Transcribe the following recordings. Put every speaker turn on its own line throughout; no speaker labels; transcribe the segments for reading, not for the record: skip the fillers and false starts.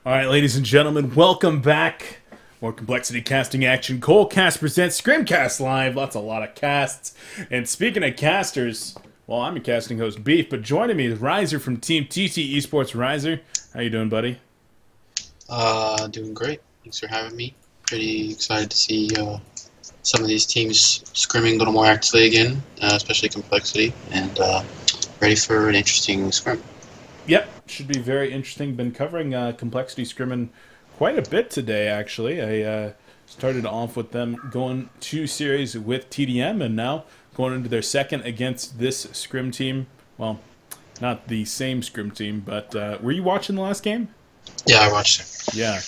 All right, ladies and gentlemen, welcome back. More complexity casting action. coLcast presents Scrimcast live. A lot of casts. And speaking of casters, well, I'm your casting host, Beef, but joining me is Riser from Team TT Esports. Riser, how you doing, buddy?
Doing great. Thanks for having me. Pretty excited to see some of these teams scrimming a little more actively again, especially complexity, and ready for an interesting scrim.
Yep, should be very interesting. Been covering complexity scrimming quite a bit today, actually. I started off with them going 2 series with TDM, and now going into their second against this scrim team. Well, not the same scrim team, but were you watching the last game?
Yeah, I watched it.
Yeah,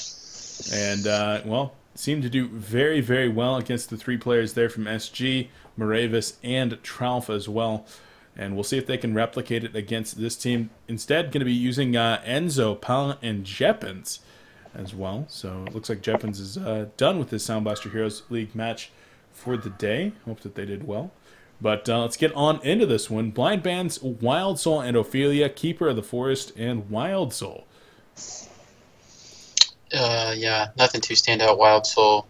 and well, seemed to do very, very well against the 3 players there from SG, Moravis, and Tralfa as well. And we'll see if they can replicate it against this team. Instead, going to be using Enzo, Pala, and Jeppens as well. So it looks like Jeppens is done with his Sound Blaster Heroes League match for the day. Hope that they did well. But let's get on into this one. Blind Bands, Wild Soul, and Ophelia, Keeper of the Forest, and Wild Soul.
Yeah, nothing too stand out. Wild Soul,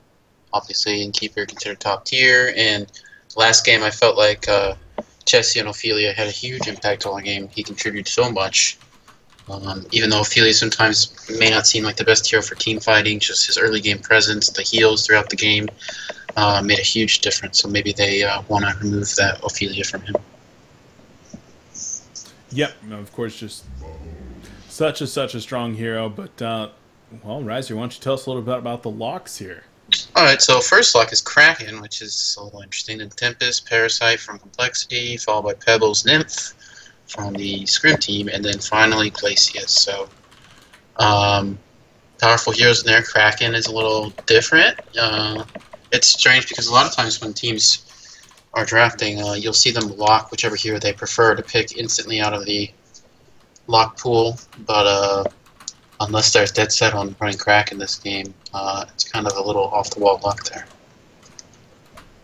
obviously, and Keeper considered top tier. And last game, I felt like Chessie and Ophelia had a huge impact on the game. He contributed so much. Even though Ophelia sometimes may not seem like the best hero for team fighting, just his early game presence, the heals throughout the game, made a huge difference. So maybe they want to remove that Ophelia from him.
Yep, of course, just such a strong hero. But, well, Riser, why don't you tell us a little bit about the locks here?
Alright, so first lock is Kraken, which is a little interesting. Then Tempest, Parasite from Complexity, followed by Pebbles, Nymph from the Scrim team, and then finally Glacius. So, powerful heroes in there. Kraken is a little different. It's strange because a lot of times when teams are drafting, you'll see them lock whichever hero they prefer to pick instantly out of the lock pool, but unless they're dead set on running Kraken this game, it's kind of a little off-the-wall luck there.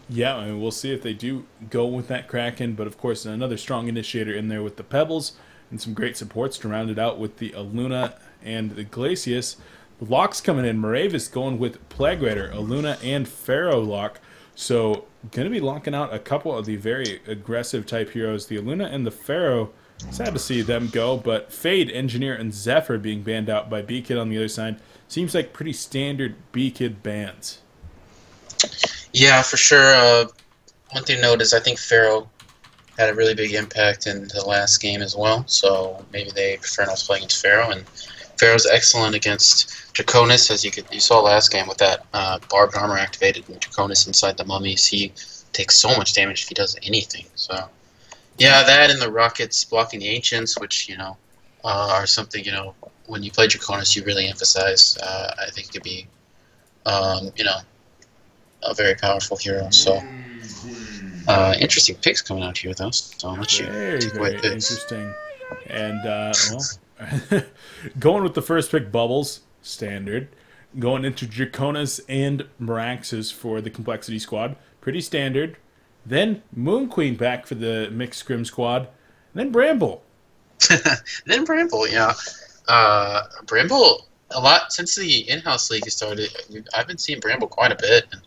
Yeah, I mean, we'll see if they do go with that Kraken, but of course another strong initiator in there with the Pebbles and some great supports to round it out with the Aluna and the Glacius. The locks coming in, Moravis going with Plague Rider, Aluna, and Pharaoh lock. So going to be locking out a couple of the very aggressive type heroes. The Aluna and the Pharaoh, sad to see them go, but Fade, Engineer, and Zephyr being banned out by B-Kid on the other side seems like pretty standard B-Kid bans.
Yeah, for sure. One thing to note is I think Pharaoh had a really big impact in the last game as well, so maybe they prefer not to play against Pharaoh. And Pharaoh's excellent against Draconis, as you saw last game with that barbed armor activated and Draconis inside the mummies. He takes so much damage if he does anything. So yeah, that and the rockets blocking the ancients, which are something when you play Draconis you really emphasize. I think it could be a very powerful hero. So interesting picks coming out here, though. So I'll let you take away picks.
Interesting. And well, going with the first pick, Bubbles, standard. Going into Draconis and Meraxes for the Complexity squad, pretty standard. Then Moon Queen back for the mixed scrim squad. And then Bramble.
Then Bramble, yeah. Bramble, a lot since the in-house league has started. I've been seeing Bramble quite a bit and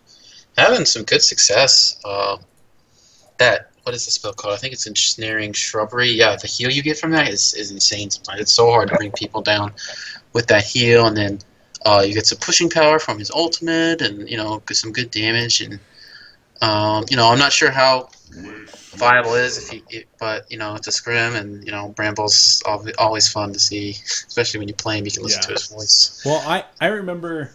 having some good success. What is the spell called? I think it's Ensnaring Shrubbery. Yeah, the heal you get from that is insane sometimes. It's so hard to bring people down with that heal, and then you get some pushing power from his ultimate, and get some good damage. And I'm not sure how viable it is but it's a scrim, and Bramble's always fun to see, especially when you play him. You can listen to his voice.
Well, I remember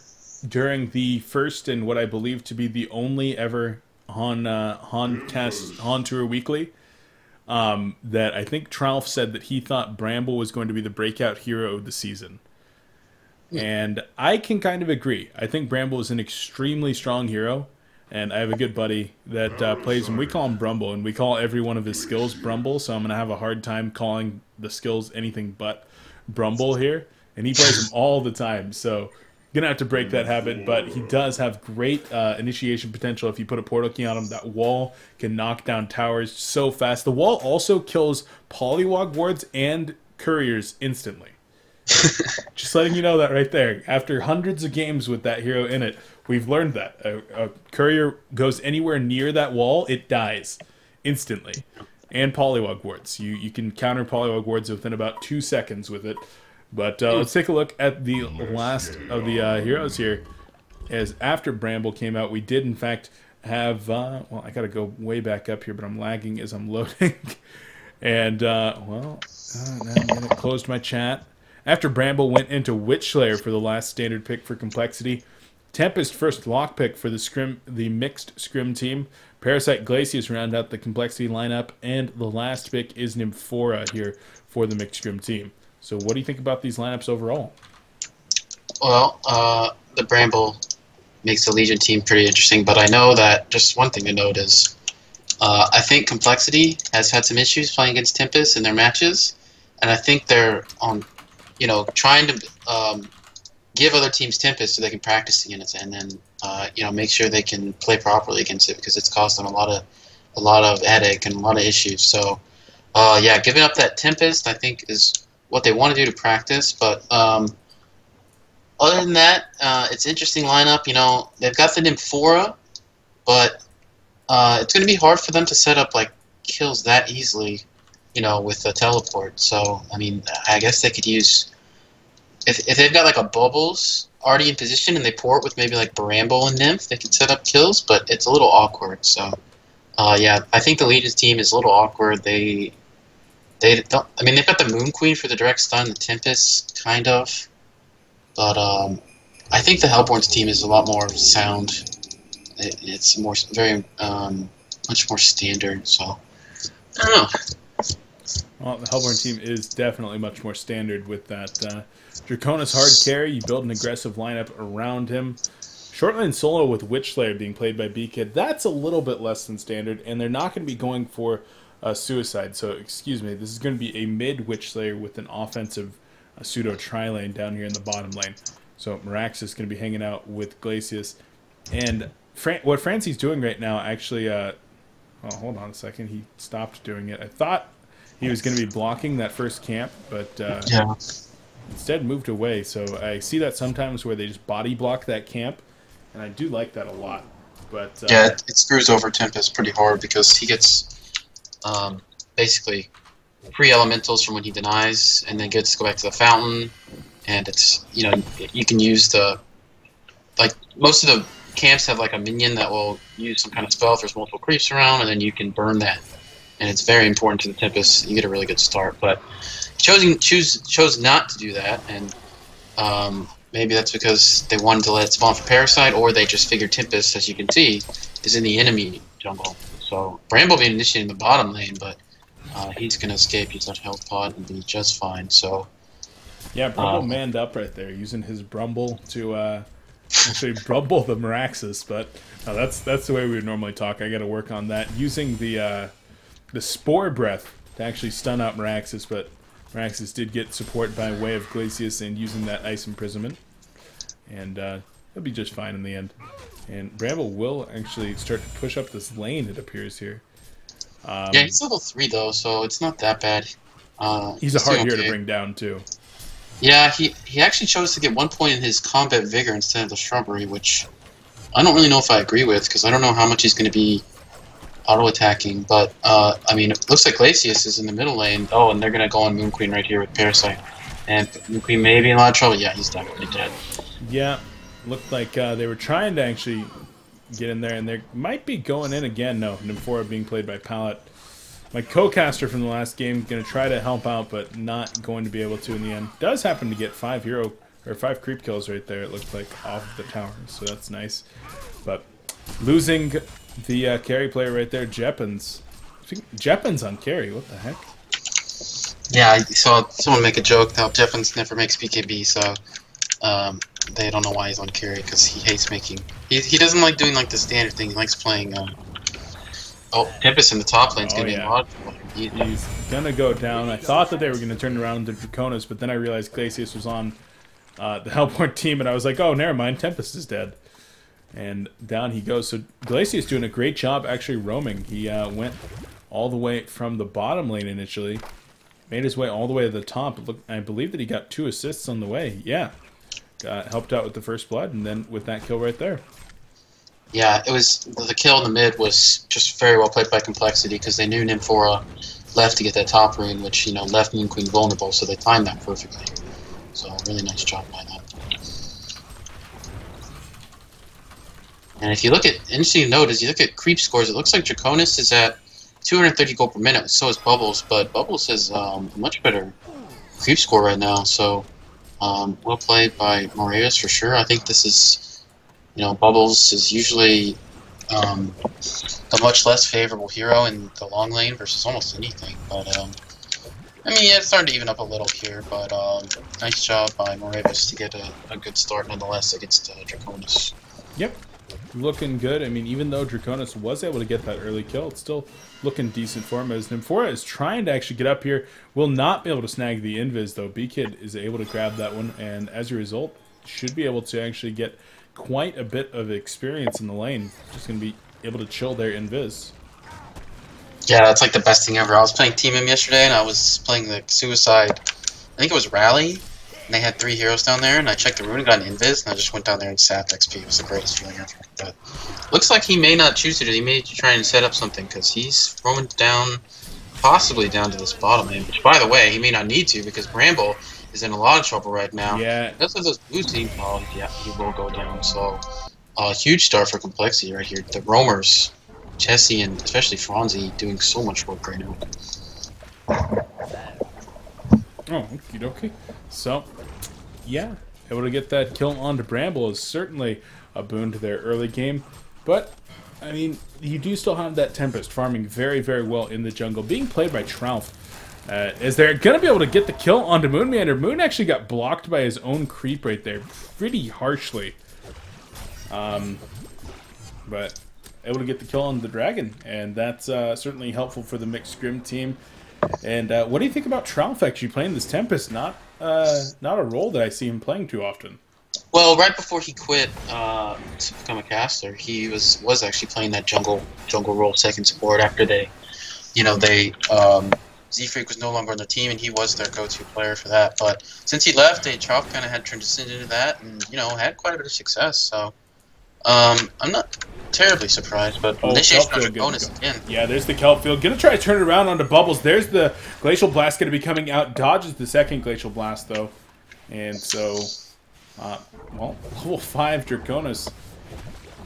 during the first and what I believe to be the only ever HoN Tour Weekly, that I think Tralf said that he thought Bramble was going to be the breakout hero of the season. And I can kind of agree. I think Bramble is an extremely strong hero, and I have a good buddy that plays him. We call him Brumble, and we call every one of his skills Brumble, so I'm going to have a hard time calling the skills anything but Brumble here. And he plays him all the time, so gonna have to break that habit. But he does have great initiation potential. If you put a portal key on him, that wall can knock down towers so fast. The wall also kills Polywog wards and couriers instantly. Just letting you know that right there. After hundreds of games with that hero in it, we've learned that a courier goes anywhere near that wall, it dies instantly. And polywog wards. You can counter polywog wards within about 2 seconds with it. But let's take a look at the last of the heroes here. As after Bramble came out, we did in fact have well, I gotta go way back up here, but I'm lagging as I'm loading. And now it closed my chat. After Bramble went into Witchslayer for the last standard pick for complexity, Tempest first lock pick for the mixed scrim team. Parasite Glacius round out the complexity lineup, and the last pick is Nymphora here for the mixed scrim team. So what do you think about these lineups overall?
Well, the Bramble makes the Legion team pretty interesting, but I know that just one thing to note is I think Complexity has had some issues playing against Tempest in their matches, and I think they're on, trying to give other teams Tempest so they can practice against it, and then make sure they can play properly against it, because it's caused them a lot of headache and a lot of issues. So yeah, giving up that Tempest I think is what they want to do to practice, but other than that, it's an interesting lineup. They've got the Nymphora, but it's going to be hard for them to set up like kills that easily, with the teleport. So I mean, I guess they could use if they've got like a Bubbles already in position and they port with maybe like Bramble and Nymph, they could set up kills, but it's a little awkward. So yeah, I think the Legion's team is a little awkward. They don't. I mean, they've got the Moon Queen for the direct stun, the Tempest kind of. But I think the Hellborn's team is a lot more sound. It's very much more standard. So I don't know.
Well, the Hellborn team is definitely much more standard with that Draconis hard carry. You build an aggressive lineup around him. Shortline solo with Witchslayer being played by B-Kid, that's a little bit less than standard, and they're not going to be going for suicide. So excuse me, this is going to be a mid Witchslayer with an offensive pseudo tri-lane down here in the bottom lane. So Miraxis is going to be hanging out with Glacius. And what Francie's doing right now, actually, oh, hold on a second. He stopped doing it. I thought he was going to be blocking that first camp, but
Yeah.
instead moved away. So I see that sometimes where they just body block that camp, and I do like that a lot. But
Yeah, it screws over Tempest pretty hard because he gets basically free elementals from when he denies, and then gets to go back to the fountain, and it's you can use the most of the camps have like a minion that will use some kind of spell if there's multiple creeps around, and then you can burn that, and it's very important to the Tempest. You get a really good start, but chose not to do that, and maybe that's because they wanted to let it spawn for Parasite, or they just figured Tempest, as you can see, is in the enemy jungle. So Bramble being initiating the bottom lane, but he's going to escape, use that health pot, and be just fine. So
yeah, Brumble manned up right there, using his Brumble to actually Brumble the Miraxis. But no, that's the way we would normally talk. I got to work on that. Using the Spore Breath to actually stun out Miraxis, but Miraxis did get support by way of Glacius and using that Ice Imprisonment. And he'll be just fine in the end. And Bramble will actually start to push up this lane, it appears here.
Yeah, he's level 3 though, so it's not that bad.
He's a hard hero to bring down too.
Yeah, he actually chose to get 1 point in his combat vigor instead of the shrubbery, which I don't really know if I agree with, because I don't know how much he's going to be auto-attacking. But I mean, it looks like Glacius is in the middle lane. Oh, and they're going to go on Moon Queen right here with Parasite, and Moon Queen may be in a lot of trouble. Yeah, he's definitely dead.
Yeah, looked like they were trying to actually get in there, and they might be going in again. No, Nymphora being played by Pallet. My co-caster from the last game going to try to help out, but not going to be able to in the end. Does happen to get 5 creep kills right there, it looked like, off the tower, so that's nice. But losing the carry player right there, Jeppins. Jeppins on carry, what the heck?
Yeah, I saw someone make a joke how Jeppins never makes BKB, so they don't know why he's on carry, because he hates making... He doesn't like doing like the standard thing, he likes playing... Oh, Tempest in the top lane's gonna be logical.
He's gonna go down. I thought that they were gonna turn around to Draconis, but then I realized Glacius was on the Hellborn team, and I was like, oh, never mind, Tempest is dead. And down he goes. So Glacius doing a great job actually roaming. He went all the way from the bottom lane initially, made his way all the way to the top. Look, I believe that he got 2 assists on the way. Yeah, got helped out with the first blood, and then with that kill right there.
Yeah, it was the kill in the mid was just very well played by Complexity because they knew Nymphora left to get that top rune, which left Moon Queen vulnerable, so they timed that perfectly. So really nice job by them. And if you look at, interesting to note, as you look at creep scores, it looks like Draconis is at 230 gold per minute, so is Bubbles, but Bubbles has a much better creep score right now, so well played by Moraeus for sure. I think this is, Bubbles is usually a much less favorable hero in the long lane versus almost anything, but I mean, yeah, it's starting to even up a little here, but nice job by Moraeus to get a good start nonetheless against Draconis.
Yep. Looking good. I mean, even though Draconis was able to get that early kill, it's still looking decent for him. As Nymphora is trying to actually get up here, will not be able to snag the invis, though. B-Kid is able to grab that one, and as a result, should be able to actually get quite a bit of experience in the lane. Just going to be able to chill their invis.
Yeah, that's like the best thing ever. I was playing Team M yesterday, and I was playing the Suicide. I think it was Rally. And they had 3 heroes down there, and I checked the rune and got an invis, and I just went down there and sapped XP. It was the greatest feeling ever. But looks like he may not choose to do it. He may try and set up something, because he's roaming down, possibly down to this bottom lane. Which, by the way, he may not need to, because Bramble is in a lot of trouble right now.
Yeah.
Because of those blue team, yeah, he will go down. So, huge start for Complexity right here. The roamers, Chessie, and especially Franzi, doing so much work right now.
Oh, okie dokie. So, yeah, able to get that kill onto Bramble is certainly a boon to their early game. But, I mean, you do still have that Tempest farming very, very well in the jungle, being played by Tralf. As they're going to be able to get the kill onto Moon Meander. Moon actually got blocked by his own creep right there pretty harshly. But able to get the kill on the dragon, and that's certainly helpful for the mixed Scrim team. And what do you think about Tralf actually playing this Tempest? Not a role that I see him playing too often.
Well, right before he quit to become a caster, he was actually playing that jungle role, second support. After they Z-Freak was no longer on the team, and he was their go-to player for that. But since he left, Tralf kind of had transitioned into that, and had quite a bit of success. So I'm not terribly surprised, but initiation on Draconis again.
Yeah, there's the kelp field. Gonna try to turn it around onto Bubbles. There's the Glacial Blast gonna be coming out. Dodges the second Glacial Blast, though. And so, well, level 5 Draconis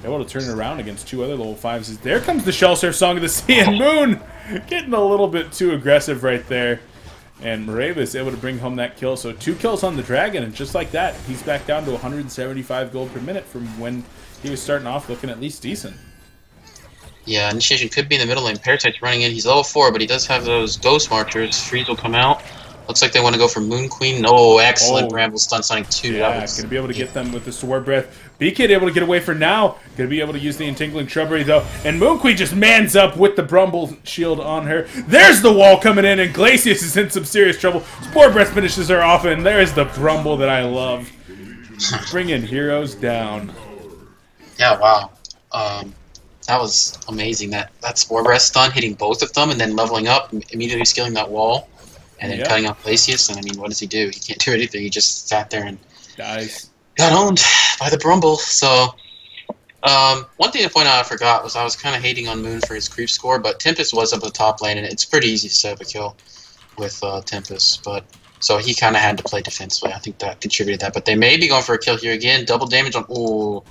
able to turn it around against 2 other level 5s. There comes the Shell Surf Song of the Sea, and Moon getting a little bit too aggressive right there. And Moraeus able to bring home that kill. So 2 kills on the dragon, and just like that, he's back down to 175 gold per minute from when he was starting off looking at least decent.
Yeah, initiation could be in the middle lane. Parasite's running in. He's level 4, but he does have those Ghost Marchers. Freeze will come out. Looks like they want to go for Moon Queen. No, excellent. Bramble stun stunning 2.
Yeah, going to be able to get them with the Sword Breath. B-Kid able to get away for now. Going to be able to use the Entangling Shrubbery, though. And Moon Queen just mans up with the Brumble shield on her. There's the wall coming in, and Glacius is in some serious trouble. Sword Breath finishes her off, and there's the Brumble that I love. Bringing heroes down.
Yeah, wow. That was amazing. That Spore Breath stun hitting both of them and then leveling up, immediately scaling that wall, and then cutting out Glacius. And I mean, what does he do? He can't do anything. He just sat there and
dies.
Got owned by the Brumble. So, one thing to point out I forgot was I was kind of hating on Moon for his creep score, but Tempest was up the top lane, and it's pretty easy to set up a kill with Tempest. But so he kind of had to play defensively. I think that contributed to that. But they may be going for a kill here again. Double damage on. Ooh.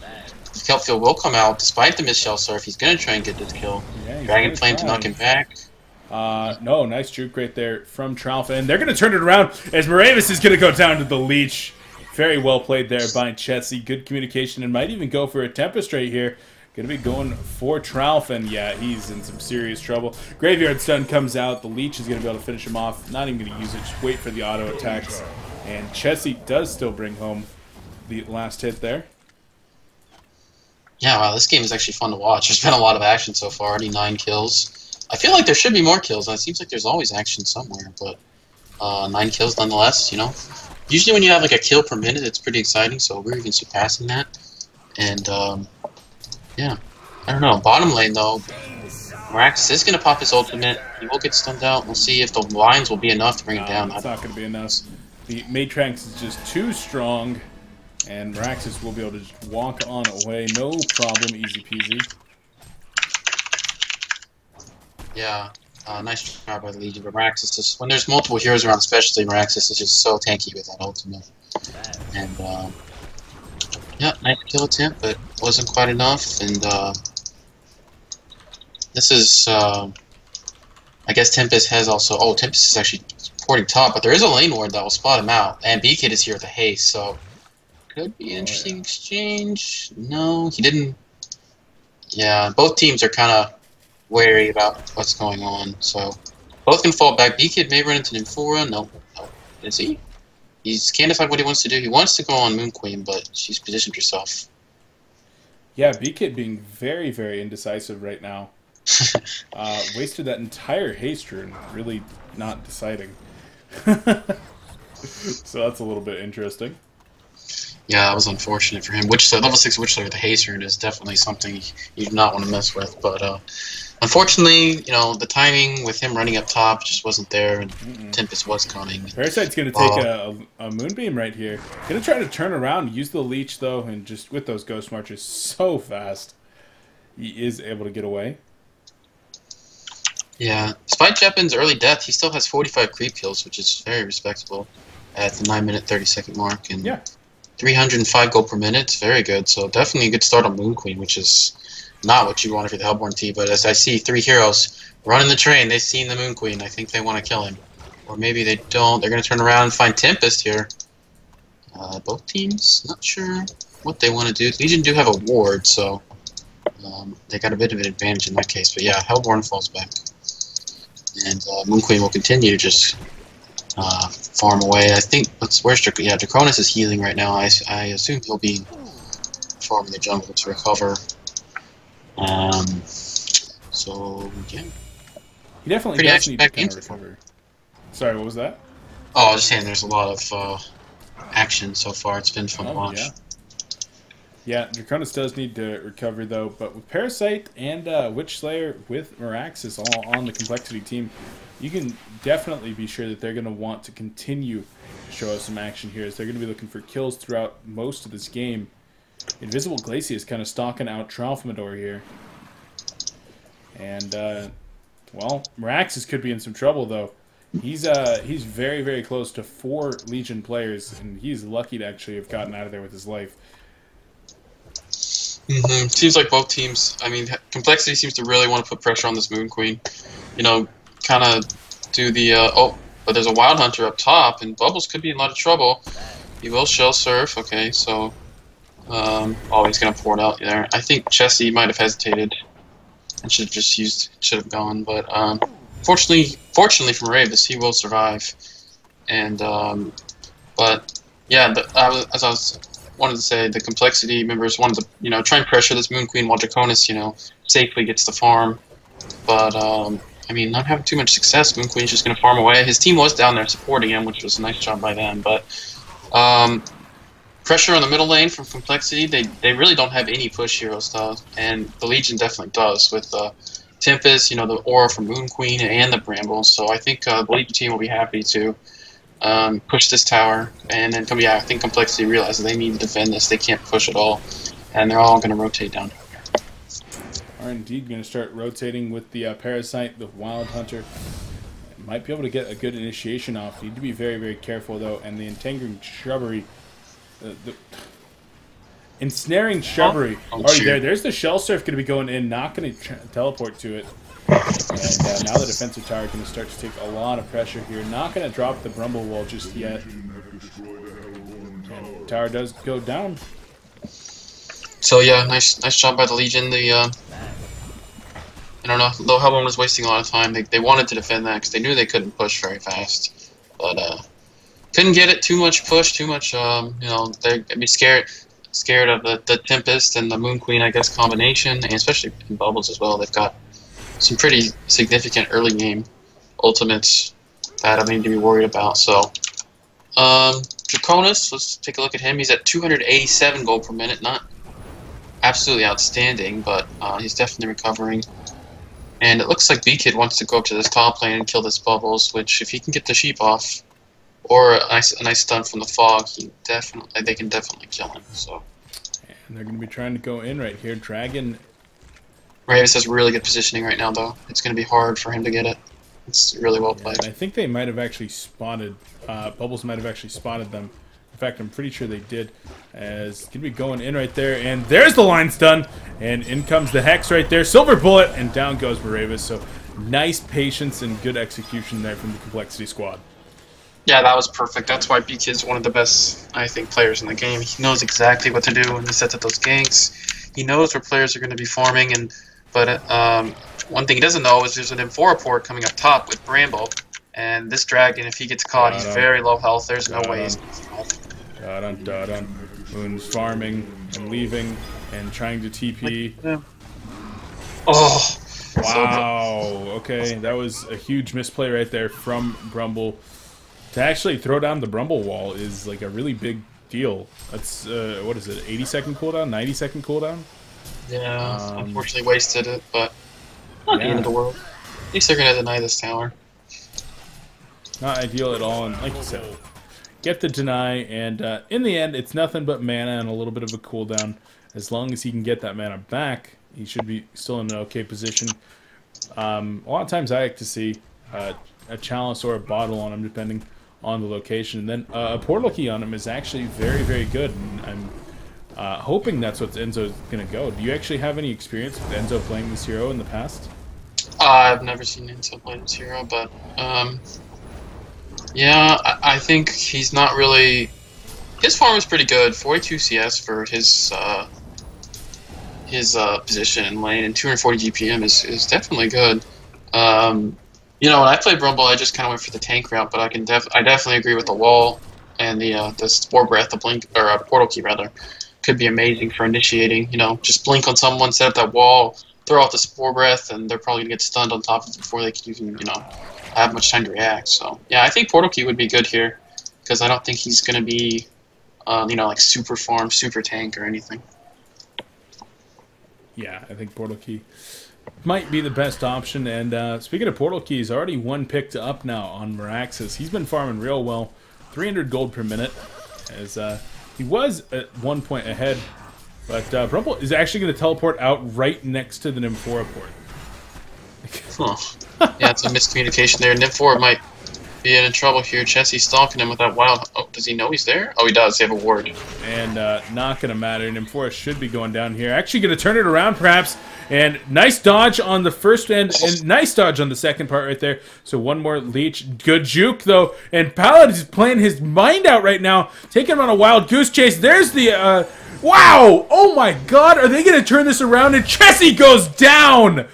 Kelp Field will come out despite the missed Shell Surf. He's going to try and get this kill.
Yeah,
Dragon Flame to knock him back.
No, nice juke right there from Tralfa. And they're going to turn it around as Moraeus is going to go down to the Leech. Very well played there by Chessie. Good communication, and might even go for a Tempest right here. Going to be going for Tralfa, and yeah, he's in some serious trouble. Graveyard Stun comes out. The Leech is going to be able to finish him off. Not even going to use it. Just wait for the auto attacks. And Chessie does still bring home the last hit there.
Yeah, wow, this game is actually fun to watch. There's been a lot of action so far, already 9 kills. I feel like there should be more kills. It seems like there's always action somewhere, but 9 kills nonetheless, Usually when you have like a kill per minute, it's pretty exciting, so we're even surpassing that. And, yeah, I don't know. Bottom lane, though, Mirax is going to pop his ultimate. He will get stunned out. We'll see if the lines will be enough to bring him down.
It's not going to be enough. The Matrix is just too strong, and Miraxis will be able to just walk on away. No problem, easy peasy.
Yeah, nice job by the Legion. But Miraxis just, when there's multiple heroes around, especially Miraxis is just so tanky with that ultimate. And, yeah, nice kill attempt, but wasn't quite enough. And, this is, I guess Tempest has also... Oh, Tempest is actually supporting top, but there is a lane ward that will spot him out. And B-Kid is here with the haste, so... Could be an interesting exchange. No, he didn't... Yeah, both teams are kind of wary about what's going on, so... Both can fall back. B-Kid may run into Nymphora. No. Is he? He's can't decide what he wants to do. He wants to go on Moon Queen, but she's positioned herself.
Yeah, B-Kid being very, very indecisive right now. Wasted that entire haste rune, really not deciding. So that's a little bit interesting.
Yeah, that was unfortunate for him. Level 6 Witchslayer with the haste rune is definitely something you do not want to mess with. But unfortunately, you know, the timing with him running up top just wasn't there, and Tempest was coming.
Parasite's going to take a Moonbeam right here. Going to try to turn around, use the leech though, and just with those Ghost Marches so fast, he is able to get away.
Yeah, despite Jeppin's early death, he still has 45 creep kills, which is very respectable at the 9-minute 30-second mark. And
yeah.
305 gold per minute, it's very good. So definitely a good start on Moon Queen, which is not what you want for the Hellborn team. But as I see 3 heroes running the train, they've seen the Moon Queen. I think they want to kill him. Or maybe they don't. They're going to turn around and find Tempest here. Both teams, not sure what they want to do. Legion do have a ward, so they got a bit of an advantage in that case. But yeah, Hellborn falls back. And Moon Queen will continue to just farm away. I think, where's Draconis? Yeah, Draconis is healing right now. I assume he'll be farming the jungle to recover. So, yeah.
He definitely does need to kind of recover. Sorry, what was that?
Oh, I was just saying there's a lot of action so far. It's been fun to watch.
Yeah. Yeah, Draconis does need to recover, though. But with Parasite and Witchslayer with Miraxis all on the Complexity team, you can definitely be sure that they're going to want to continue to show us some action here, as they're going to be looking for kills throughout most of this game. Invisible Glacier is kind of stalking out Tralfamadore here. And, well, Miraxis could be in some trouble, though. He's very, very close to 4 Legion players, and he's lucky to actually have gotten out of there with his life.
Seems like both teams, I mean, Complexity seems to really want to put pressure on this Moon Queen. You know, kind of do the, but there's a Wild Hunter up top, and Bubbles could be in a lot of trouble. He will Shell Surf, okay, so, he's going to pour it out there. I think Chessie might have hesitated and should have gone, but, fortunately for Ravis, he will survive. And, but, yeah, as I was... wanted to say the Complexity members wanted to, you know, try and pressure this Moon Queen while Draconis, you know, safely gets the farm. But, I mean, not having too much success. Moon Queen's just going to farm away. His team was down there supporting him, which was a nice job by them. But pressure on the middle lane from Complexity, they really don't have any push heroes, though. And the Legion definitely does with Tempest, you know, the aura from Moon Queen and the Brambles. So I think the Legion team will be happy to push this tower, and then I think Complexity realizes they need to defend this. They can't push at all, and they're all going to rotate down.
Are indeed going to start rotating with the Parasite, the Wild Hunter. Might be able to get a good initiation off. Need to be very, very careful though. And the Entangling Shrubbery, the Ensnaring Shrubbery. Already there. There's the Shell Surf going to be going in. Not going to teleport to it. And now the defensive tower is going to start to take a lot of pressure here. Not going to drop the Brumble Wall just yet. And tower does go down.
So yeah, nice job by the Legion. I don't know, though Hellborn was wasting a lot of time. They wanted to defend that because they knew they couldn't push very fast, but couldn't get it. Too much push, too much. You know, they'd be scared of the Tempest and the Moon Queen, I guess, combination, and especially in Bubbles as well. They've got some pretty significant early game ultimates that I need to be worried about. So, Draconis, let's take a look at him. He's at 287 gold per minute. Not absolutely outstanding, but he's definitely recovering. And it looks like B-Kid wants to go up to this top lane and kill this Bubbles, which if he can get the sheep off, or a nice stun from the fog, they can definitely kill him. So.
And they're going to be trying to go in right here. Dragon.
Ravis has really good positioning right now, though. It's going to be hard for him to get it. It's really well played.
I think they might have actually spotted, Bubbles might have actually spotted them. In fact, I'm pretty sure they did. As going to be going in right there, and there's the line stun, and in comes the Hex right there. Silver Bullet, and down goes Maravis. So nice patience and good execution there from the Complexity squad.
Yeah, that was perfect. That's why B-Kid's one of the best, I think, players in the game. He knows exactly what to do when he sets up those ganks. He knows where players are going to be farming, but one thing he doesn't know is there's an M4 port coming up top with Bramble, and this Dragon, if he gets caught, he's very low health. There's no way he's going to fall.
Moon's farming and leaving and trying to TP.
Yeah. Oh!
Wow. Okay, that was a huge misplay right there from Brumble. To actually throw down the Brumble wall is like a really big deal. That's, what is it, 80-second cooldown? 90-second cooldown?
Yeah, unfortunately wasted it, but not the end of the world. At least they're going to deny this tower.
Not ideal at all, and like you said, get the deny, and in the end, it's nothing but mana and a little bit of a cooldown. As long as he can get that mana back, he should be still in an okay position. A lot of times I like to see a chalice or a bottle on him, depending on the location. And then a portal key on him is actually very, very good, and I'm hoping that's what Enzo's going to go. Do you actually have any experience with Enzo playing this hero in the past?
I've never seen Enzo play this hero, but yeah, I think he's not really... His farm is pretty good. 42 CS for his position in lane, and 240 GPM is definitely good. You know, when I played Brumble, I just kind of went for the tank route, but I definitely agree with the wall and the Spore Breath, the blink, or portal key rather, could be amazing for initiating. You know, just blink on someone, set up that wall, throw out the Spore Breath, and they're probably gonna get stunned on top of it before they can even, you know, have much time to react. So yeah, I think portal key would be good here because I don't think he's gonna be, you know, like super farm, super tank or anything.
Yeah, I think portal key might be the best option. And speaking of portal keys, already one picked up now on Meraxis. He's been farming real well, 300 gold per minute, as he was at 1 point ahead. But Brumble is actually going to teleport out right next to the Nymphora port.
Huh. Yeah, it's a miscommunication there. Nymphora might be in trouble here. Chessie's stalking him with that wild... Oh, does he know he's there? Oh, he does. They have a ward.
And not going to matter. Nymphora should be going down here. Actually going to turn it around, perhaps. And nice dodge on the first end, and nice dodge on the second part right there. So one more leech. Good juke, though. And Paladin is playing his mind out right now. Taking him on a wild goose chase. There's the... Wow! Oh my god! Are they going to turn this around? And Chessie goes down!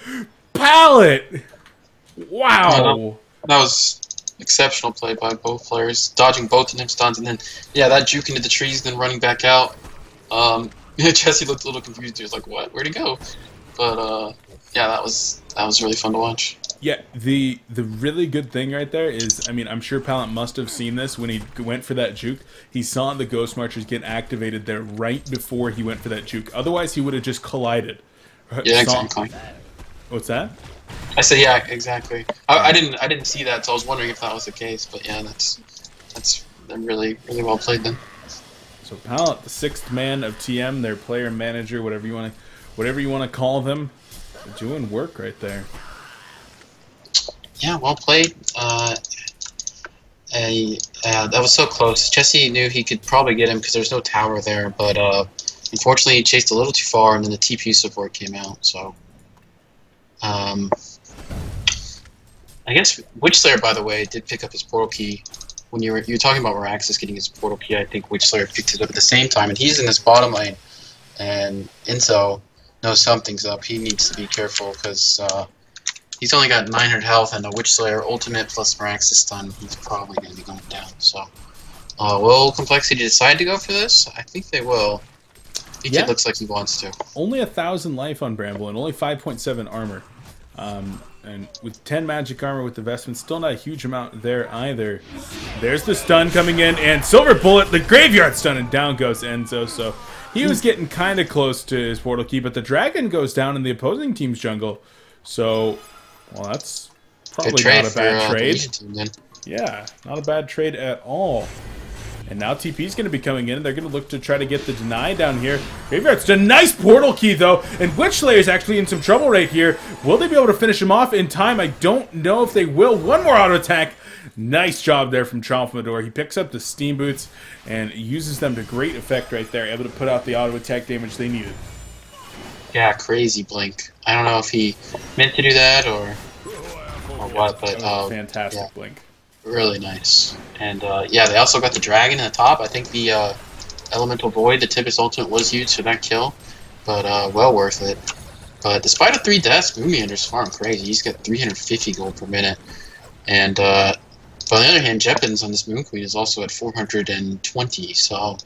Pallet! Wow!
That was exceptional play by both players, dodging both of them stuns, and then yeah, that juke into the trees, then running back out. Yeah, Chessie looked a little confused. He was like, "What? Where'd he go?" But yeah, that was really fun to watch.
Yeah, the really good thing right there is, I mean, I'm sure Pallet must have seen this when he went for that juke. He saw the Ghost Marchers get activated there right before he went for that juke. Otherwise, he would have just collided.
Yeah, exactly.
What's that?
I said, yeah, exactly. I didn't see that, so I was wondering if that was the case. But yeah, that's really well played then.
So Pallet, the sixth man of TM, their player manager, whatever you want to call them, doing work right there.
Yeah, well played. That was so close. Chessie knew he could probably get him because there's no tower there, but unfortunately he chased a little too far, and then the TP support came out. So, I guess Witchslayer, by the way, did pick up his portal key. When you were talking about Meraxis getting his portal key, I think Witchslayer picked it up at the same time, and he's in this bottom lane, and Enzo knows something's up. He needs to be careful because he's only got 900 health, and a Witchslayer ultimate plus Meraxis stun, he's probably going to be going down. So, will Complexity decide to go for this? I think they will. It looks like he wants to.
Only 1,000 life on Bramble and only 5.7 armor. And with 10 magic armor with the vestment, still not a huge amount there either. There's the stun coming in, and Silver Bullet, the graveyard stun, and down goes Enzo. So he was getting kind of close to his portal key, but the dragon goes down in the opposing team's jungle. So Well, that's
Good
probably
trade
not a
for
bad
the
trade.
Legion team then.
Yeah, not a bad trade at all. And now TP's going to be coming in. They're going to look to try to get the deny down here. Graveyard's a nice portal key, though. And Witchslayer's actually in some trouble right here. Will they be able to finish him off in time? I don't know if they will. One more auto attack. Nice job there from Tralfamadore. He picks up the Steam Boots and uses them to great effect right there. Able to put out the auto attack damage they needed.
Yeah, crazy blink. I don't know if he meant to do that or what, but
fantastic
yeah.
blink.
Really nice. And yeah, they also got the dragon in the top. I think the Elemental Void, the Tempest Ultimate, was used for that kill, but well worth it. But despite a 3 deaths, Moonmeander's farm crazy. He's got 350 gold per minute. And on the other hand, Jeppins on this Moon Queen is also at 420. So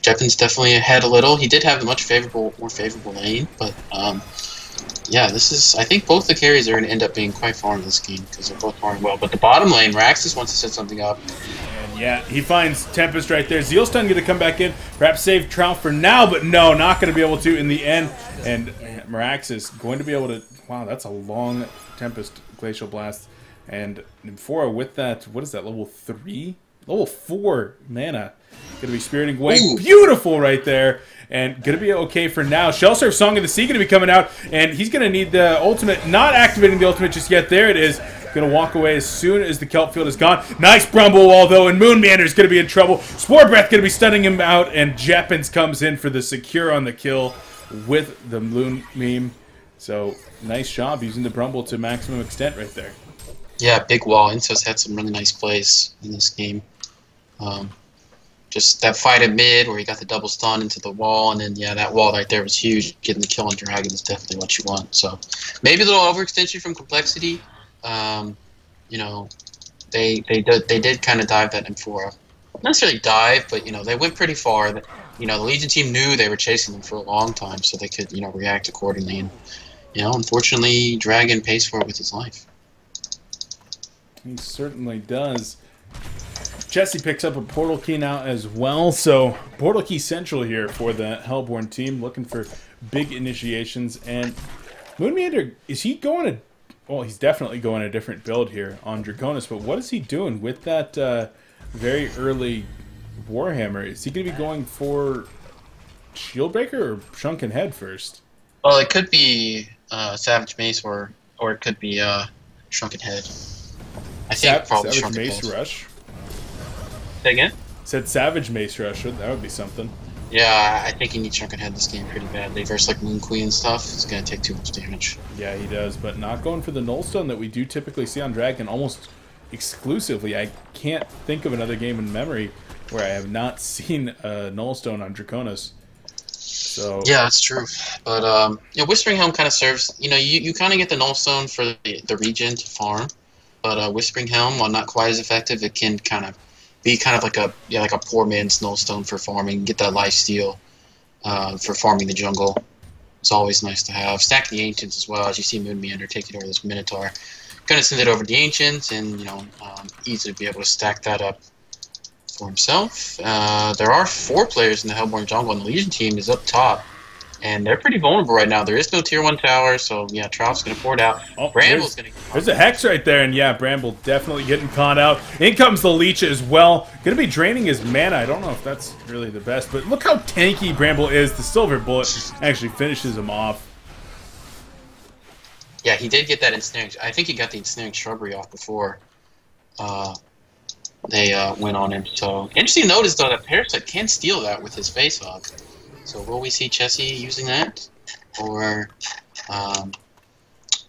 Jeppins definitely ahead a little. He did have a more favorable lane, but yeah, this is. I think both the carries are going to end up being quite far in this game because they're both farming well. But the bottom lane, Raxus wants to set something up.
And yeah, he finds Tempest right there. Zealstun going to come back in, perhaps save Trout for now, but no, not going to be able to in the end. And Raxus going to be able to. Wow, that's a long Tempest Glacial Blast. And Nymphora with that. What is that? Level 3, level 4 mana. Going to be Spiriting Way. Ooh. Beautiful right there. And going to be okay for now. Shellsurf Song of the Sea going to be coming out. And he's going to need the ultimate. Not activating the ultimate just yet. There it is. Going to walk away as soon as the Kelp Field is gone. Nice Brumble Wall, though. And Moonmeander is going to be in trouble. Spore Breath going to be stunning him out. And Jeppins comes in for the secure on the kill with the Moon Meme. So, nice job using the Brumble to maximum extent right there.
Yeah, big wall. Intos had some really nice plays in this game. Just that fight at mid where he got the double stun into the wall, and then yeah, that wall right there was huge. Getting the kill on Dragon is definitely what you want. So maybe a little overextension from Complexity. You know, they did kind of dive that Nymphora. Not necessarily dive, but you know they went pretty far. You know, the Legion team knew they were chasing them for a long time, so they could react accordingly. And you know, unfortunately, Dragon pays for it with his life.
He certainly does. Jesse picks up a Portal Key now as well, so Portal Key Central here for the Hellborn team, looking for big initiations. And Moonmeander, is he going to... Well, he's definitely going a different build here on Draconis, but what is he doing with that very early Warhammer? Is he going to be going for Shieldbreaker or Shrunken Head first?
Well, it could be Savage Mace or it could be Shrunken Head. I think probably
Savage Mace
Head.
Rush.
Say again?
Said Savage Mace Rush. That would be something.
Yeah, I think he needs Shrunken Head this game pretty badly. Versus like Moon Queen and stuff, it's going to take too much damage.
Yeah, he does, but not going for the Nullstone that we do typically see on Dragon almost exclusively. I can't think of another game in memory where I have not seen a Nullstone on Draconis. So
yeah, that's true. But you know, Whispering Helm kind of serves. You know, you kind of get the Nullstone for the regen to farm, but Whispering Helm, while not quite as effective, it can kind of be like a poor man's Nullstone for farming. Get that lifesteal for farming the jungle. It's always nice to have. Stack the Ancients as well, as you see Moonmeander take it over this Minotaur. Gonna send it over to the Ancients and easily be able to stack that up for himself. There are 4 players in the Hellborn jungle, and the Legion team is up top. And they're pretty vulnerable right now. There is no tier 1 tower, so yeah, Trout's going to pour it out.
Oh,
Bramble's going to...
There's a Hex right there, and yeah, Bramble definitely getting caught out. In comes the Leech as well. Going to be draining his mana. I don't know if that's really the best, but look how tanky Bramble is. The Silver Bullet actually finishes him off.
Yeah, he did get that ensnaring... I think he got the ensnaring shrubbery off before they went on him. So, interesting to notice, though, that Parasite can steal that with his face hug. So will we see Chessie using that? Or,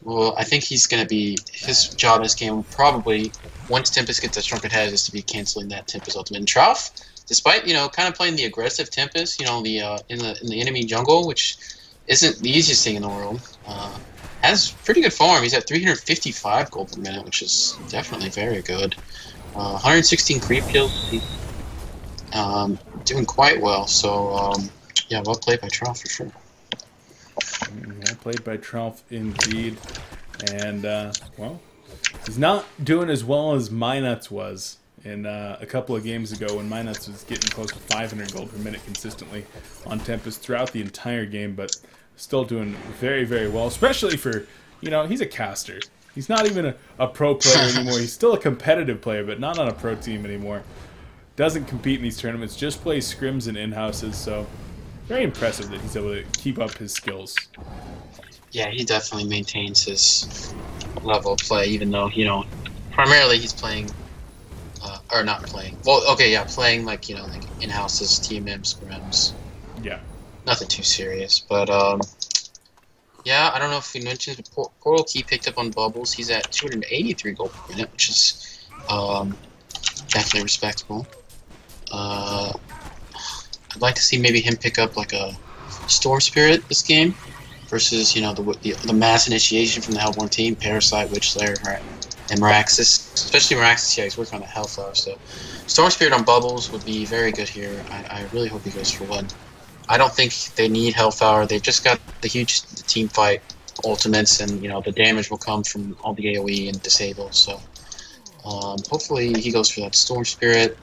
well, I think he's going to be, his job in this game probably, once Tempest gets a Shrunken Head, is to be canceling that Tempest ultimate. And Trough, despite, kind of playing the aggressive Tempest, in the enemy jungle, which isn't the easiest thing in the world, has pretty good farm. He's at 355 gold per minute, which is definitely very good. 116 creep kills. He's doing quite well. So, yeah, well played by Trough for sure.
Well played by Trough indeed. And, well, he's not doing as well as Minuts was in a couple of games ago when Minuts was getting close to 500 gold per minute consistently on Tempest throughout the entire game, but still doing very, very well, especially for, you know, he's a caster. He's not even a pro player anymore. He's still a competitive player, but not on a pro team anymore. Doesn't compete in these tournaments, just plays scrims and in-houses, so very impressive that he's able to keep up his skills.
Yeah, he definitely maintains his level of play, even though, you know, primarily he's playing, or not playing. Well, okay, yeah, playing like, you know, like in-houses, TMM, scrims.
Yeah.
Nothing too serious, but, yeah, I don't know if we mentioned, but coL Key picked up on Bubbles. He's at 283 gold per minute, which is, definitely respectable. I'd like to see maybe him pick up like a Storm Spirit this game versus, you know, the mass initiation from the Hellborn team, Parasite, Witchslayer, and Meraxis. Especially Meraxis, yeah, he's working on the Hellflower, so Storm Spirit on Bubbles would be very good here. I really hope he goes for one. I don't think they need Hellflower. They've just got the huge team fight ultimates, and, you know, the damage will come from all the AoE and disable, so hopefully he goes for that Storm Spirit.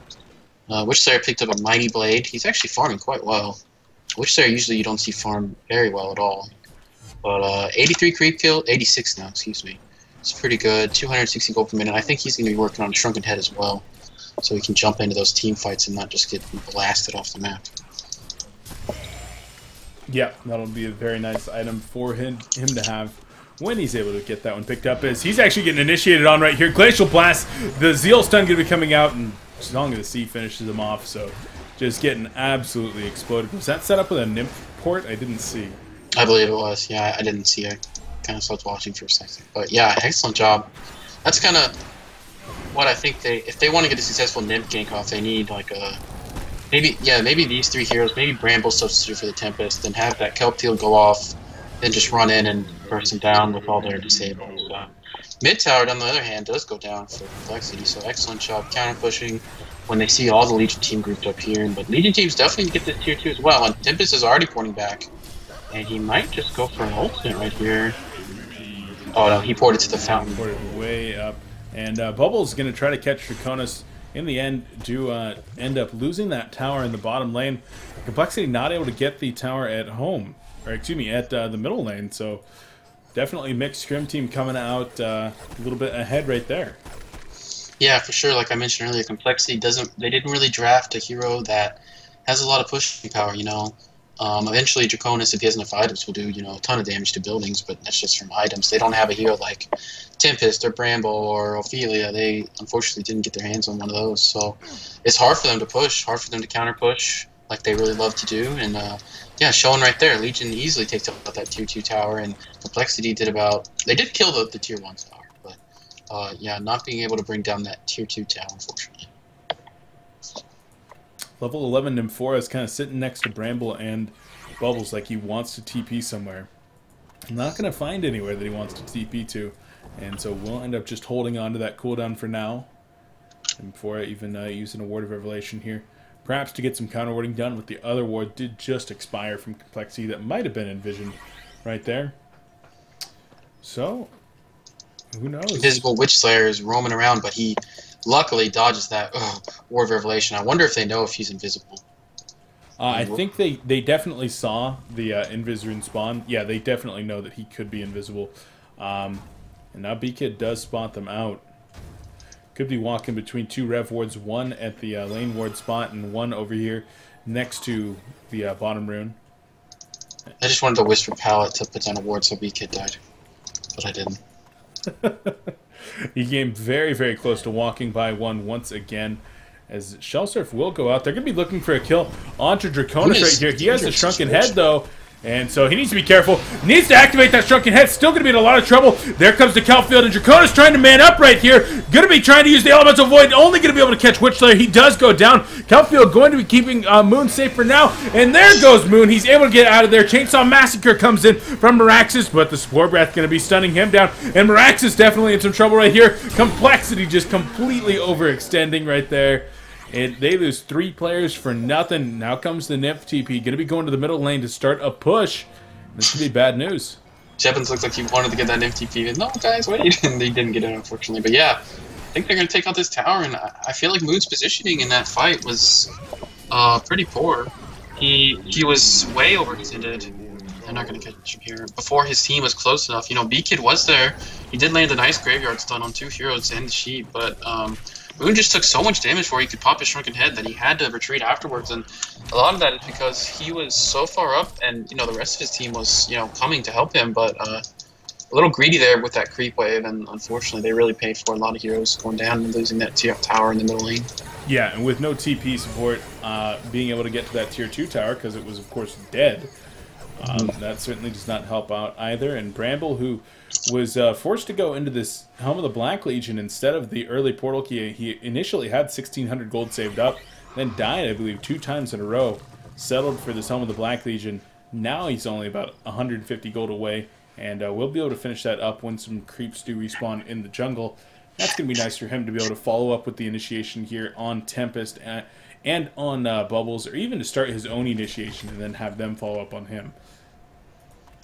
Witchslayer picked up a Mighty Blade. He's actually farming quite well. Witchslayer usually you don't see farm very well at all. But 83 creep kill, 86 now, excuse me. It's pretty good. 260 gold per minute. I think he's going to be working on a Shrunken Head as well, so he can jump into those team fights and not just get blasted off the map. Yeah,
that'll be a very nice item for him to have when he's able to get that one picked up. Is he's actually getting initiated on right here. Glacial Blast, the Zeal Stun going to be coming out, and Song of the Sea finishes him off, so just getting absolutely exploded. Was that set up with a Nymph port? I didn't see.
I believe it was. Yeah, I didn't see. I kind of stopped watching for a second. But yeah, excellent job. That's kind of what I think if they want to get a successful Nymph gank off, they need like a... Maybe these three heroes, maybe Bramble substitute for the Tempest, then have that Kelp Field go off, then just run in and burst them down with all their disables. Mid tower, on the other hand, does go down for Complexity, so excellent job counter pushing when they see all the Legion team grouped up here. But Legion teams definitely get this tier 2 as well, and Tempest is already porting back, and he might just go for an ultimate right here. Oh no, he ported to the fountain.
Ported way up, and Bubble's going to try to catch Draconis. In the end, do end up losing that tower in the bottom lane. Complexity not able to get the tower at home, or excuse me, at the middle lane. So definitely mixed scrim team coming out a little bit ahead right there.
Yeah, for sure. Like I mentioned earlier, Complexity they didn't really draft a hero that has a lot of pushing power. You know, eventually Draconis, if he has enough items, will do, you know, a ton of damage to buildings, but that's just from items. They don't have a hero like Tempest or Bramble or Ophelia. They unfortunately didn't get their hands on one of those, so it's hard for them to push, hard for them to counter push like they really love to do. And yeah, showing right there, Legion easily takes out that tier 2 tower, and Complexity did they did kill the tier 1 tower, but yeah, not being able to bring down that tier 2 tower, unfortunately.
Level 11 Nymphora is kind of sitting next to Bramble and Bubbles like he wants to TP somewhere. Not going to find anywhere that he wants to TP to. And so we'll end up just holding on to that cooldown for now. And before I even use an Award of Revelation here. Perhaps to get some counter warding done, with the other ward did just expire from Complexity that might have been envisioned right there. So, who knows?
Invisible Witchslayer is roaming around, but he luckily dodges that Ward of Revelation. I wonder if they know if he's invisible.
I think they definitely saw the Invis spawn. Yeah, they definitely know that he could be invisible. And now B-Kid does spot them out. Could be walking between two Rev wards, one at the lane ward spot and one over here next to the bottom rune.
I just wanted to Whisper Palette to put down a ward so B-Kid died, but I didn't.
He came very, very close to walking by one once again, as Shellsurf will go out. They're going to be looking for a kill onto Draconis right here. He has a Shrunken Head, though, and so he needs to be careful. Needs to activate that Shrunken Head. Still going to be in a lot of trouble. There comes the Kelfield, and Draconis trying to man up right here. Going to be trying to use the Elemental Void. Only going to be able to catch Witchslayer. He does go down. Kelfield going to be keeping Moon safe for now, and there goes Moon. He's able to get out of there. Chainsaw Massacre comes in from Meraxis, but the Spore Breath going to be stunning him down, and Meraxis definitely in some trouble right here. Complexity just completely overextending right there. And they lose 3 players for nothing. Now comes the Nymph TP. Going to be going to the middle lane to start a push. This could be bad news.
Jevons looks like he wanted to get that Nymph TP. No, guys, wait. And they didn't get it, unfortunately. But yeah, I think they're going to take out this tower. And I feel like Moon's positioning in that fight was pretty poor. He was way overextended. they're not going to catch him here. Before his team was close enough, you know, B-Kid was there. He did land a nice graveyard stun on 2 heroes and the sheep, but Moon just took so much damage before he could pop his shrunken head that he had to retreat afterwards, and a lot of that is because he was so far up, and you know the rest of his team was coming to help him, but a little greedy there with that creep wave, and unfortunately they really paid for a lot of heroes going down and losing that tower in the middle lane.
Yeah, and with no TP support, being able to get to that tier 2 tower because it was of course dead, that certainly does not help out either. And Bramble, who was forced to go into this Helm of the Black Legion instead of the early portal key. He initially had 1,600 gold saved up, then died, I believe, 2 times in a row, settled for this Helm of the Black Legion. Now he's only about 150 gold away, and we'll be able to finish that up when some creeps do respawn in the jungle. That's going to be nice for him to be able to follow up with the initiation here on Tempest and on Bubbles, or even to start his own initiation and then have them follow up on him.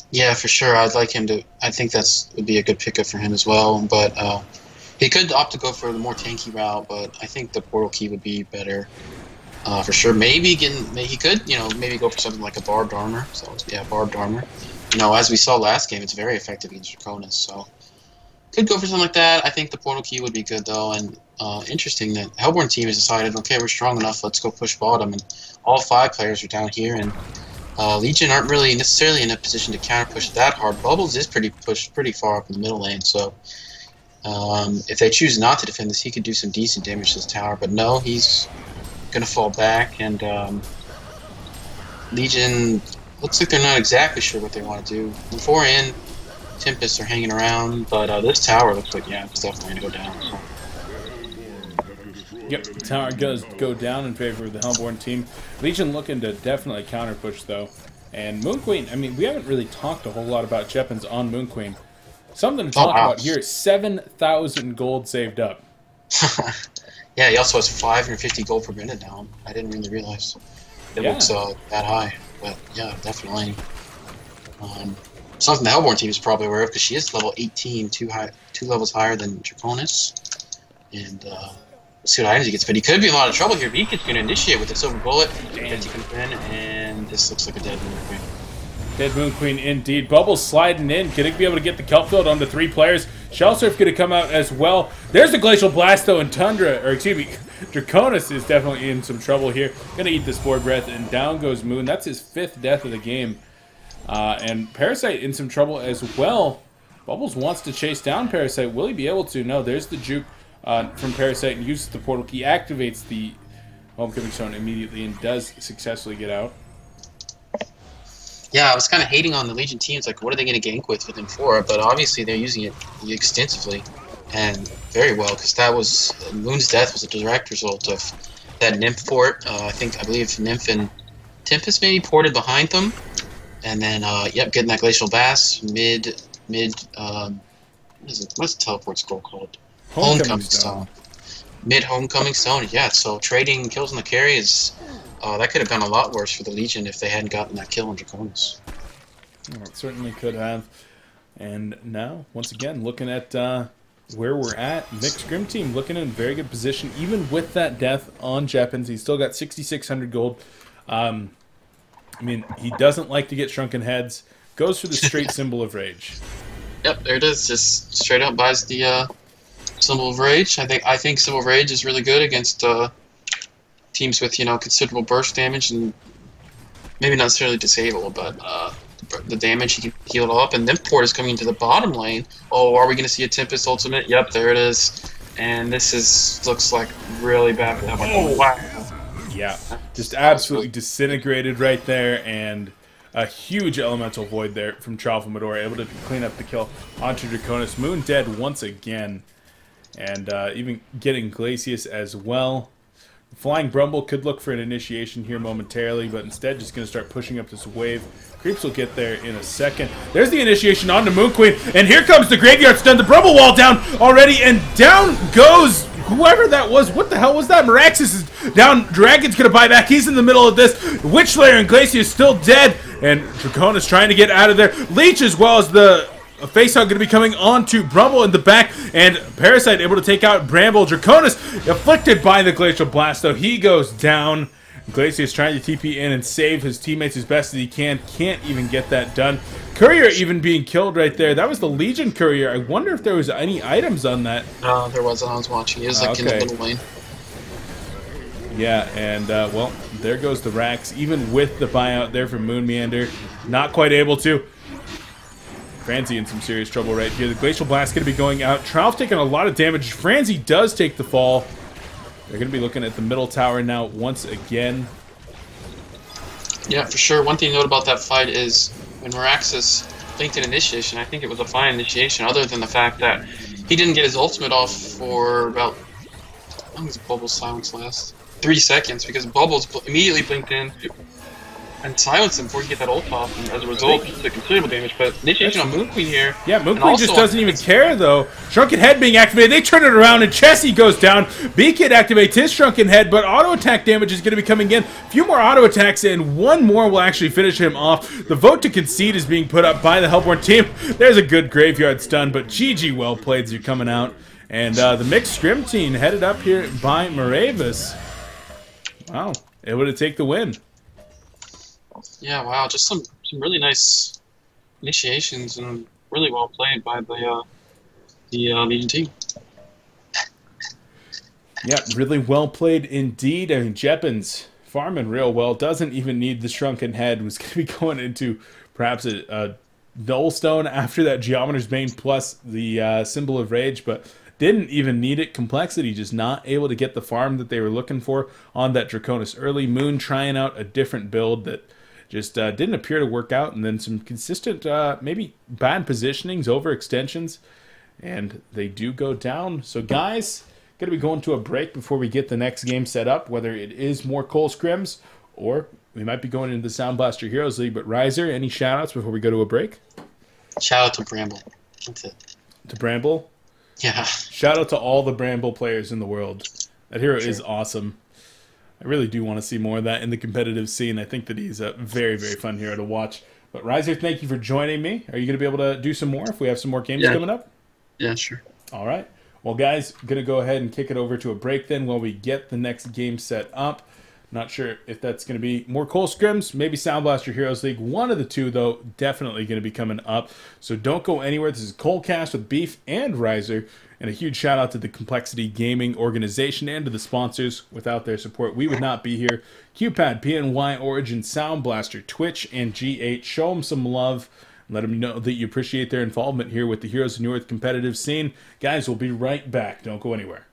Yeah, for sure. I'd like him to. I think would be a good pickup for him as well. But he could opt to go for the more tanky route. But I think the portal key would be better for sure. Maybe he could, maybe go for something like a barbed armor. So yeah, barbed armor. As we saw last game, it's very effective against Draconis. So could go for something like that. I think the portal key would be good though. And interesting that Hellborn team has decided, okay, we're strong enough. Let's go push bottom. And all 5 players are down here and. Legion aren't really necessarily in a position to counter push that hard. Bubbles is pushed pretty far up in the middle lane, so if they choose not to defend this, he could do some decent damage to this tower. But no, he's gonna fall back, and Legion looks like they're not exactly sure what they want to do. Before in, Tempests are hanging around, but this tower looks like it's definitely gonna go down. So.
Yep, the tower does go down in favor of the Hellborn team. Legion looking to definitely counter push though. And Moon Queen, I mean, we haven't really talked a whole lot about Jeppins on Moon Queen. Something to talk about here, 7,000 gold saved up.
Yeah, he also has 550 gold per minute now. I didn't really realize it looks that high. But yeah, definitely. Something the Hellborn team is probably aware of because she is level 18, 2 levels higher than Draconis. And let's see what items he gets, but he could be in a lot of trouble here. Beacon's going to initiate with the silver bullet. Betsy comes in, and this looks like a dead Moon Queen.
Dead Moon Queen indeed. Bubbles sliding in. Going to be able to get the kelp field onto 3 players. Shellsurf going to come out as well. There's the Glacial Blast though, and Draconis is definitely in some trouble here. Going to eat the Spore Breath, and down goes Moon. That's his 5th death of the game. And Parasite in some trouble as well. Bubbles wants to chase down Parasite. Will he be able to? No, there's the juke. From Parasite and uses the portal key, activates the Homecoming Stone immediately and does successfully get out.
Yeah, I was kind of hating on the Legion teams, like what are they going to gank with within 4, but obviously they're using it extensively and very well, because that was, Moon's death was a direct result of that Nymph fort. I believe Nymph and Tempest maybe ported behind them, and then, getting that Glacial Bass what's the teleport scroll called? Homecoming Stone. Mid-Homecoming Stone, yeah. So trading kills on the carry is... that could have gone a lot worse for the Legion if they hadn't gotten that kill on Draconis.
Well, it certainly could have. And now, once again, looking at where we're at, Mixed Scrim team looking in very good position. Even with that death on Jeppins, he's still got 6,600 gold. I mean, he doesn't like to get shrunken heads. Goes for the straight Symbol of Rage.
Yep, there it is. Just straight up buys the... Symbol of Rage. I think Symbol of Rage is really good against teams with considerable burst damage and maybe not necessarily disable, but the damage he can heal it all up. And then Port is coming into the bottom lane. Oh, are we going to see a Tempest ultimate? Yep, there it is. And this looks like really bad for that one. Oh wow!
Yeah, just absolutely disintegrated right there, and a huge elemental void there from Tralfamadore, able to clean up the kill onto Draconis. Moon dead once again. And even getting Glacius as well. Flying Brumble could look for an initiation here momentarily, but instead just going to start pushing up this wave. Creeps will get there in a second. There's the initiation onto Moon Queen, and here comes the Graveyard Stun. The Brumble wall down already, and down goes whoever that was. What the hell was that? Meraxis is down. Dragon's going to buy back. He's in the middle of this. Witchlayer and Glacius still dead, and Draconis trying to get out of there. Leech as well as the... A face-hug going to be coming on to Brumble in the back, and Parasite able to take out Bramble. Draconis afflicted by the Glacial Blast, though. He goes down, Glacius trying to TP in and save his teammates as best as he can. Can't even get that done. Courier even being killed right there. That was the Legion Courier. I wonder if there was any items on that.
No, there wasn't. I was watching. It was like in the little lane.
Yeah, and, well, there goes the Rax. Even with the buyout there from Moon Meander. Not quite able to. Franzi in some serious trouble right here. The Glacial Blast going to be going out. Tralf taking a lot of damage. Franzi does take the fall. They're going to be looking at the middle tower now once again.
Yeah, for sure. One thing to note about that fight is when Meraxis blinked an initiation, I think it was a fine initiation, other than the fact that he didn't get his ultimate off for about, how long does Bubble's silence last? 3 seconds, because Bubbles immediately blinked in and silenced him before he get that ult off, and as a result, he took considerable damage. But initiation on Moon Queen here.
Yeah, Moon Queen just doesn't even care, though. Shrunken Head being activated. They turn it around, and Chessie goes down. B-Kid activates his Shrunken Head, but auto attack damage is going to be coming in. A few more auto attacks, and one more will actually finish him off. The vote to concede is being put up by the Hellborn team. There's a good graveyard stun, but GG well played as you're coming out. And the mixed Scrim team headed up here by Moravis. Wow, able to take the win.
Yeah, wow, just some really nice initiations and really well played by the Legion team.
Yeah, really well played indeed. I mean, Jeppins farming real well. Doesn't even need the Shrunken Head. Was going to be going into perhaps a Nullstone after that Geometer's Bane plus the Symbol of Rage, but didn't even need it. Complexity just not able to get the farm that they were looking for on that Draconis early. Moon trying out a different build that just didn't appear to work out, and then some consistent, maybe bad positionings, overextensions, and they do go down. So guys, going to be going to a break before we get the next game set up, whether it is more coL scrims, or we might be going into the Sound Blaster Heroes League. But Riser, any shout-outs before we go to a break?
Shout out to Bramble. That's it.
To Bramble?
Yeah.
Shout out to all the Bramble players in the world. That hero is awesome. I really do want to see more of that in the competitive scene. I think that he's a very, very fun hero to watch. But Riser, thank you for joining me. Are you going to be able to do some more if we have some more games coming up?
Yeah, sure.
All right. Well, guys, going to go ahead and kick it over to a break then while we get the next game set up. Not sure if that's going to be more coL scrims, maybe Sound Blaster Heroes League. One of the two, though, definitely going to be coming up. So don't go anywhere. This is coLcast with Beef and Riser. And a huge shout out to the Complexity Gaming organization and to the sponsors. Without their support, we would not be here. QPad, PNY, Origin, Sound Blaster, Twitch, and G8. Show them some love. Let them know that you appreciate their involvement here with the Heroes of New Earth competitive scene. Guys, we'll be right back. Don't go anywhere.